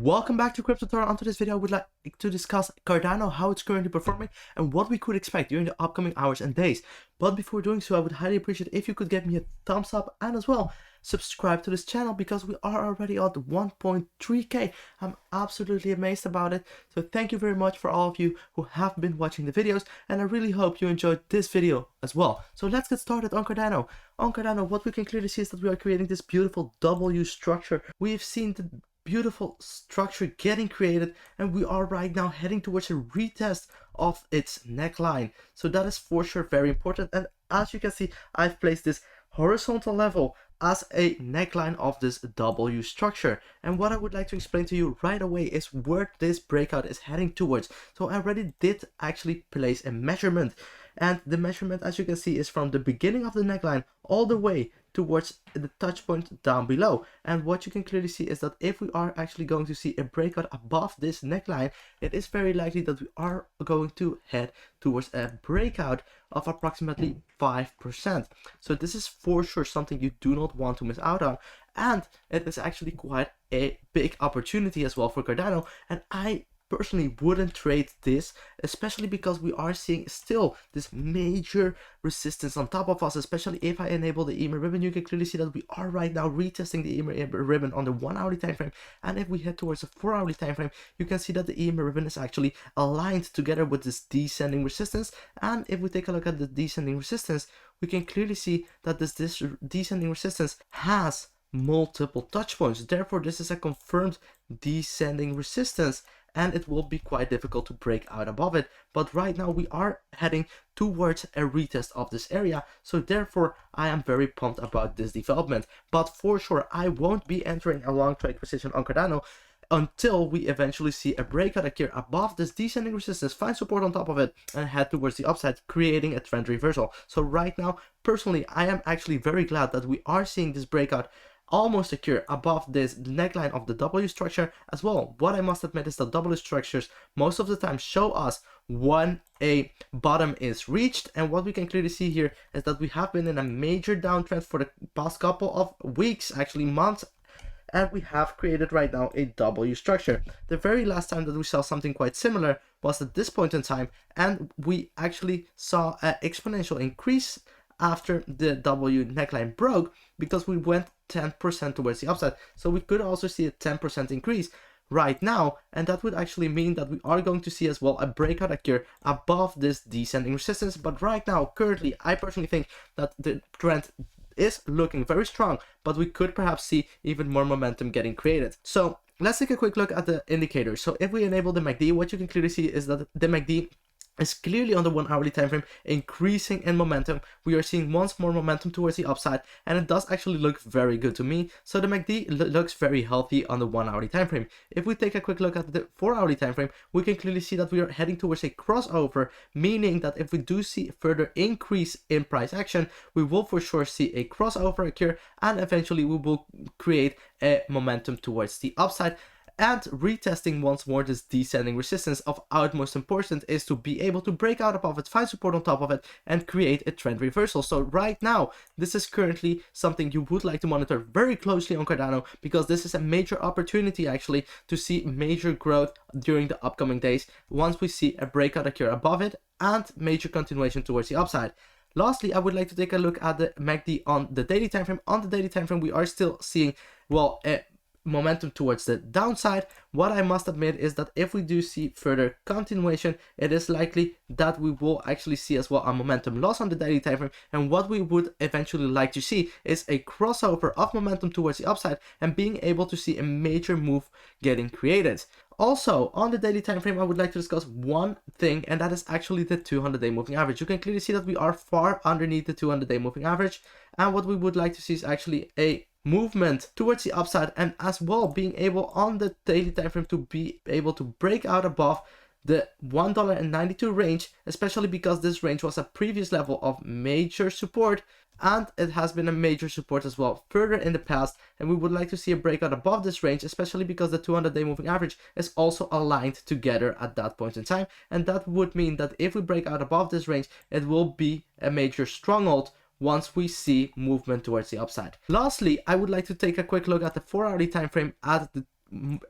Welcome back to Crypto Tutorial. On today's video, I would like to discuss Cardano, how it's currently performing, and what we could expect during the upcoming hours and days. But before doing so, I would highly appreciate if you could give me a thumbs up and as well subscribe to this channel because we are already at 1.3k. I'm absolutely amazed about it. So thank you very much for all of you who have been watching the videos, and I really hope you enjoyed this video as well. So let's get started on Cardano. On Cardano, what we can clearly see is that we are creating this beautiful W structure. We've seen the beautiful structure getting created, and we are right now heading towards a retest of its neckline. So that is for sure very important, and as you can see, I've placed this horizontal level as a neckline of this W structure. And what I would like to explain to you right away is where this breakout is heading towards. So I already did actually place a measurement, and the measurement, as you can see, is from the beginning of the neckline all the way towards the touch point down below. And what you can clearly see is that if we are actually going to see a breakout above this neckline, it is very likely that we are going to head towards a breakout of approximately 5%. So this is for sure something you do not want to miss out on, and it is actually quite a big opportunity as well for Cardano. And I personally wouldn't trade this, especially because we are seeing still this major resistance on top of us. Especially if I enable the EMA ribbon, you can clearly see that we are right now retesting the EMA ribbon on the 1 hourly time frame, and if we head towards the 4 hourly time frame, you can see that the EMA ribbon is actually aligned together with this descending resistance. And if we take a look at the descending resistance, we can clearly see that this descending resistance has multiple touch points. Therefore, this is a confirmed descending resistance, and it will be quite difficult to break out above it. But right now we are heading towards a retest of this area, so therefore I am very pumped about this development. But for sure, I won't be entering a long trade position on Cardano until we eventually see a breakout occur above this descending resistance, find support on top of it, and head towards the upside, creating a trend reversal. So right now, personally, I am actually very glad that we are seeing this breakout almost occur above this neckline of the W structure as well. What I must admit is that W structures most of the time show us when a bottom is reached, and what we can clearly see here is that we have been in a major downtrend for the past couple of weeks, actually months, and we have created right now a W structure. The very last time that we saw something quite similar was at this point in time, and we actually saw an exponential increase after the W neckline broke, because we went 10% towards the upside. So we could also see a 10% increase right now, and that would actually mean that we are going to see as well a breakout occur above this descending resistance. But right now, currently, I personally think that the trend is looking very strong, but we could perhaps see even more momentum getting created. So let's take a quick look at the indicators. So if we enable the MACD, what you can clearly see is that the MACD is clearly on the 1 hourly time frame increasing in momentum. We are seeing once more momentum towards the upside, and it does actually look very good to me. So the MACD looks very healthy on the 1 hourly time frame. If we take a quick look at the 4 hourly time frame, we can clearly see that we are heading towards a crossover, meaning that if we do see further increase in price action, we will for sure see a crossover occur, and eventually we will create a momentum towards the upside. And retesting once more this descending resistance, of utmost importance is to be able to break out above it, find support on top of it, and create a trend reversal. So right now, this is currently something you would like to monitor very closely on Cardano, because this is a major opportunity actually to see major growth during the upcoming days once we see a breakout occur above it and major continuation towards the upside. Lastly, I would like to take a look at the MACD on the daily time frame. On the daily time frame, we are still seeing, well, momentum towards the downside. What I must admit is that if we do see further continuation, it is likely that we will actually see as well a momentum loss on the daily time frame, and what we would eventually like to see is a crossover of momentum towards the upside and being able to see a major move getting created. Also, on the daily time frame, I would like to discuss one thing, and that is actually the 200-day moving average. You can clearly see that we are far underneath the 200-day moving average, and what we would like to see is actually a movement towards the upside, and as well being able on the daily time frame to be able to break out above the $1.92 range, especially because this range was a previous level of major support, and it has been a major support as well further in the past, and we would like to see a breakout above this range, especially because the 200-day moving average is also aligned together at that point in time, and that would mean that if we break out above this range, it will be a major stronghold once we see movement towards the upside. Lastly, I would like to take a quick look at the 4 hourly time frame at the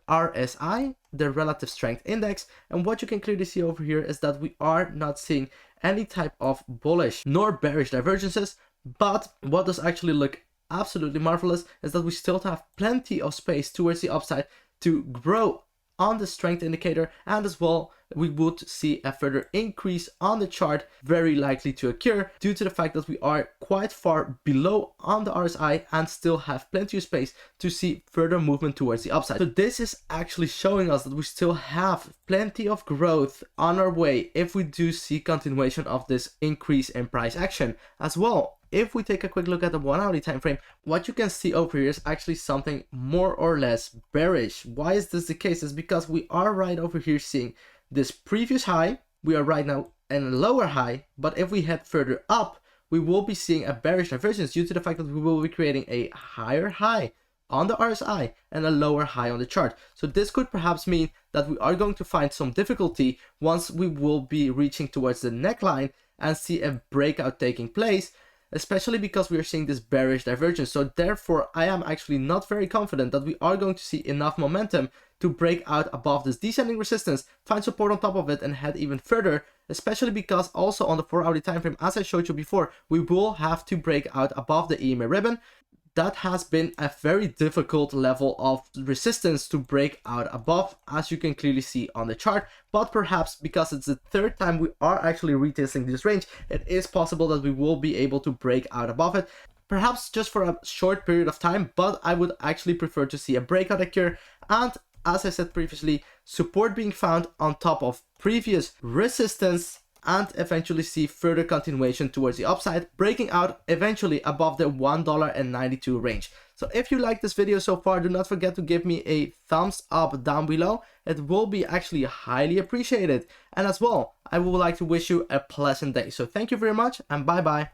RSI, the relative strength index, and what you can clearly see over here is that we are not seeing any type of bullish nor bearish divergences. But what does actually look absolutely marvelous is that we still have plenty of space towards the upside to grow on the strength indicator, and as well we would see a further increase on the chart very likely to occur due to the fact that we are quite far below on the RSI and still have plenty of space to see further movement towards the upside. So this is actually showing us that we still have plenty of growth on our way if we do see continuation of this increase in price action. As well, if we take a quick look at the 1 hourly time frame, what you can see over here is actually something more or less bearish. Why is this the case? It's because we are right over here seeing this previous high. We are right now in a lower high, but if we head further up, we will be seeing a bearish divergence due to the fact that we will be creating a higher high on the RSI and a lower high on the chart. So this could perhaps mean that we are going to find some difficulty once we will be reaching towards the neckline and see a breakout taking place, especially because we are seeing this bearish divergence. So therefore, I am actually not very confident that we are going to see enough momentum to break out above this descending resistance, find support on top of it, and head even further, especially because also on the 4 hourly time frame, as I showed you before, we will have to break out above the EMA ribbon. That has been a very difficult level of resistance to break out above, as you can clearly see on the chart. But perhaps because it's the third time we are actually retesting this range, it is possible that we will be able to break out above it. Perhaps just for a short period of time, but I would actually prefer to see a breakout occur. And as I said previously, support being found on top of previous resistance, and eventually see further continuation towards the upside, breaking out eventually above the $1.92 range. So if you like this video so far, do not forget to give me a thumbs up down below. It will be actually highly appreciated. And as well, I would like to wish you a pleasant day. So thank you very much, and bye bye.